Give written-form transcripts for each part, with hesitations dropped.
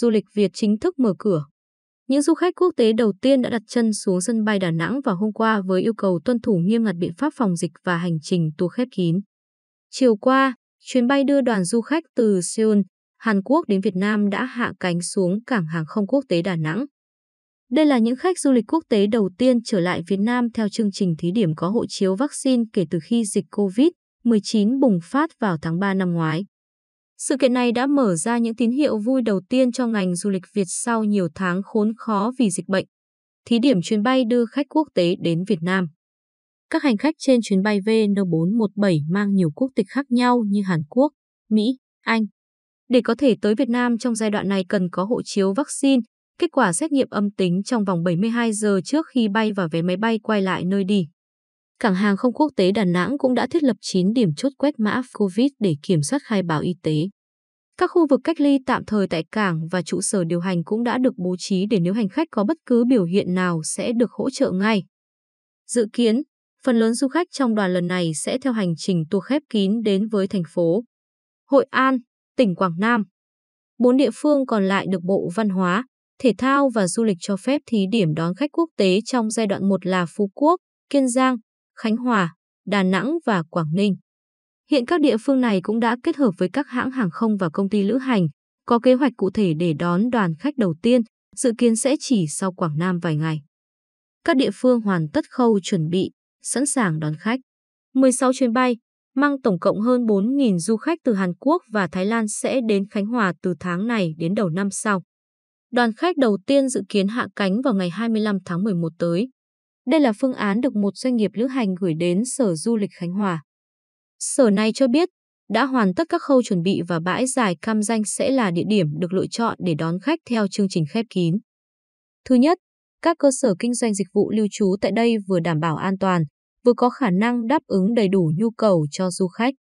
du lịch Việt chính thức mở cửa. Những du khách quốc tế đầu tiên đã đặt chân xuống sân bay Đà Nẵng vào hôm qua với yêu cầu tuân thủ nghiêm ngặt biện pháp phòng dịch và hành trình tour khép kín. Chiều qua, chuyến bay đưa đoàn du khách từ Seoul, Hàn Quốc đến Việt Nam đã hạ cánh xuống cảng hàng không quốc tế Đà Nẵng. Đây là những khách du lịch quốc tế đầu tiên trở lại Việt Nam theo chương trình thí điểm có hộ chiếu vaccine kể từ khi dịch COVID-19 bùng phát vào tháng 3 năm ngoái. Sự kiện này đã mở ra những tín hiệu vui đầu tiên cho ngành du lịch Việt sau nhiều tháng khốn khó vì dịch bệnh. Thí điểm chuyến bay đưa khách quốc tế đến Việt Nam. Các hành khách trên chuyến bay VN417 mang nhiều quốc tịch khác nhau như Hàn Quốc, Mỹ, Anh. Để có thể tới Việt Nam trong giai đoạn này cần có hộ chiếu vaccine, kết quả xét nghiệm âm tính trong vòng 72 giờ trước khi bay và vé máy bay quay lại nơi đi. Cảng hàng không quốc tế Đà Nẵng cũng đã thiết lập 9 điểm chốt quét mã COVID để kiểm soát khai báo y tế. Các khu vực cách ly tạm thời tại cảng và trụ sở điều hành cũng đã được bố trí để nếu hành khách có bất cứ biểu hiện nào sẽ được hỗ trợ ngay. Dự kiến, phần lớn du khách trong đoàn lần này sẽ theo hành trình tour khép kín đến với thành phố Hội An, tỉnh Quảng Nam. 4 địa phương còn lại được Bộ Văn hóa, Thể thao và Du lịch cho phép thí điểm đón khách quốc tế trong giai đoạn 1 là Phú Quốc, Kiên Giang, Khánh Hòa, Đà Nẵng và Quảng Ninh. Hiện các địa phương này cũng đã kết hợp với các hãng hàng không và công ty lữ hành, có kế hoạch cụ thể để đón đoàn khách đầu tiên, dự kiến sẽ chỉ sau Quảng Nam vài ngày. Các địa phương hoàn tất khâu chuẩn bị, sẵn sàng đón khách. 16 chuyến bay, mang tổng cộng hơn 4.000 du khách từ Hàn Quốc và Thái Lan sẽ đến Khánh Hòa từ tháng này đến đầu năm sau. Đoàn khách đầu tiên dự kiến hạ cánh vào ngày 25 tháng 11 tới. Đây là phương án được một doanh nghiệp lữ hành gửi đến Sở Du lịch Khánh Hòa. Sở này cho biết đã hoàn tất các khâu chuẩn bị và bãi Dài Cam Ranh sẽ là địa điểm được lựa chọn để đón khách theo chương trình khép kín. Thứ nhất, các cơ sở kinh doanh dịch vụ lưu trú tại đây vừa đảm bảo an toàn, vừa có khả năng đáp ứng đầy đủ nhu cầu cho du khách.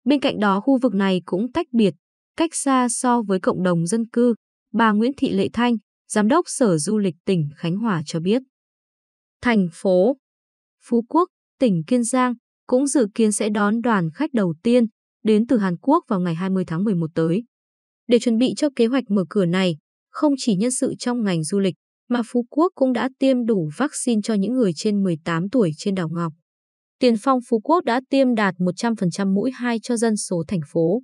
Bên cạnh đó, khu vực này cũng tách biệt, cách xa so với cộng đồng dân cư, bà Nguyễn Thị Lệ Thanh, Giám đốc Sở Du lịch tỉnh Khánh Hòa cho biết. Thành phố Phú Quốc, tỉnh Kiên Giang cũng dự kiến sẽ đón đoàn khách đầu tiên đến từ Hàn Quốc vào ngày 20 tháng 11 tới. Để chuẩn bị cho kế hoạch mở cửa này, không chỉ nhân sự trong ngành du lịch, mà Phú Quốc cũng đã tiêm đủ vaccine cho những người trên 18 tuổi trên đảo Ngọc. Tiền Phong Phú Quốc đã tiêm đạt 100% mũi 2 cho dân số thành phố.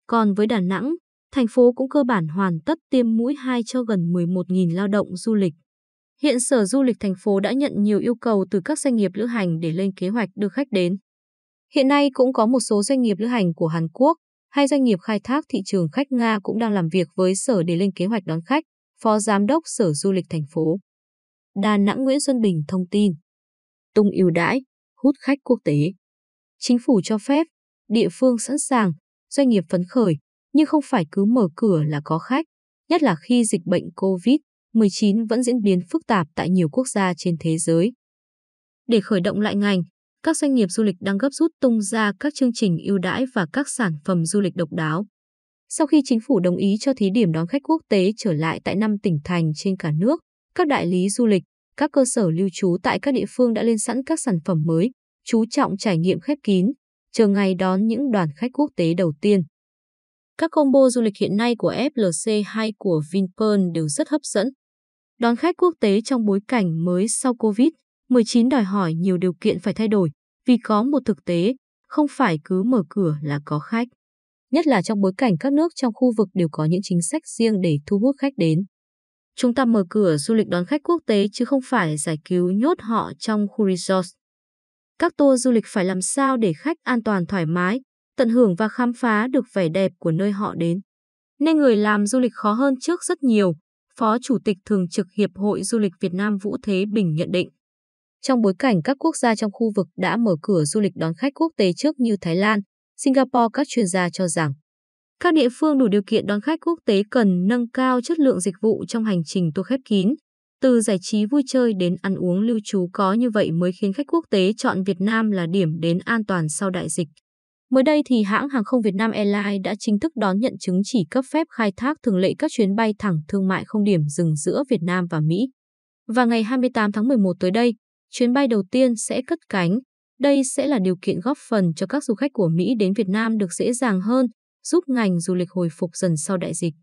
Còn với Đà Nẵng, thành phố cũng cơ bản hoàn tất tiêm mũi 2 cho gần 11.000 lao động du lịch. Hiện Sở Du lịch thành phố đã nhận nhiều yêu cầu từ các doanh nghiệp lữ hành để lên kế hoạch đưa khách đến. Hiện nay cũng có một số doanh nghiệp lữ hành của Hàn Quốc hay doanh nghiệp khai thác thị trường khách Nga cũng đang làm việc với Sở để lên kế hoạch đón khách, Phó Giám đốc Sở Du lịch thành phố Đà Nẵng Nguyễn Xuân Bình thông tin. Tung ưu đãi, hút khách quốc tế. Chính phủ cho phép, địa phương sẵn sàng, doanh nghiệp phấn khởi, nhưng không phải cứ mở cửa là có khách, nhất là khi dịch bệnh COVID-19 vẫn diễn biến phức tạp tại nhiều quốc gia trên thế giới. Để khởi động lại ngành, các doanh nghiệp du lịch đang gấp rút tung ra các chương trình ưu đãi và các sản phẩm du lịch độc đáo. Sau khi chính phủ đồng ý cho thí điểm đón khách quốc tế trở lại tại 5 tỉnh thành trên cả nước, các đại lý du lịch, các cơ sở lưu trú tại các địa phương đã lên sẵn các sản phẩm mới, chú trọng trải nghiệm khép kín, chờ ngày đón những đoàn khách quốc tế đầu tiên. Các combo du lịch hiện nay của FLC hay của Vinpearl đều rất hấp dẫn. Đón khách quốc tế trong bối cảnh mới sau Covid-19 đòi hỏi nhiều điều kiện phải thay đổi, vì có một thực tế, không phải cứ mở cửa là có khách. Nhất là trong bối cảnh các nước trong khu vực đều có những chính sách riêng để thu hút khách đến. Chúng ta mở cửa du lịch đón khách quốc tế chứ không phải giải cứu nhốt họ trong khu resort. Các tour du lịch phải làm sao để khách an toàn thoải mái, tận hưởng và khám phá được vẻ đẹp của nơi họ đến. Nên người làm du lịch khó hơn trước rất nhiều, Phó Chủ tịch Thường trực Hiệp hội Du lịch Việt Nam Vũ Thế Bình nhận định. Trong bối cảnh các quốc gia trong khu vực đã mở cửa du lịch đón khách quốc tế trước như Thái Lan, Singapore, các chuyên gia cho rằng các địa phương đủ điều kiện đón khách quốc tế cần nâng cao chất lượng dịch vụ trong hành trình tour khép kín, từ giải trí vui chơi đến ăn uống lưu trú, có như vậy mới khiến khách quốc tế chọn Việt Nam là điểm đến an toàn sau đại dịch. Mới đây thì hãng hàng không Việt Nam Airlines đã chính thức đón nhận chứng chỉ cấp phép khai thác thường lệ các chuyến bay thẳng thương mại không điểm dừng giữa Việt Nam và Mỹ. Và ngày 28 tháng 11 tới đây, chuyến bay đầu tiên sẽ cất cánh. Đây sẽ là điều kiện góp phần cho các du khách của Mỹ đến Việt Nam được dễ dàng hơn, giúp ngành du lịch hồi phục dần sau đại dịch.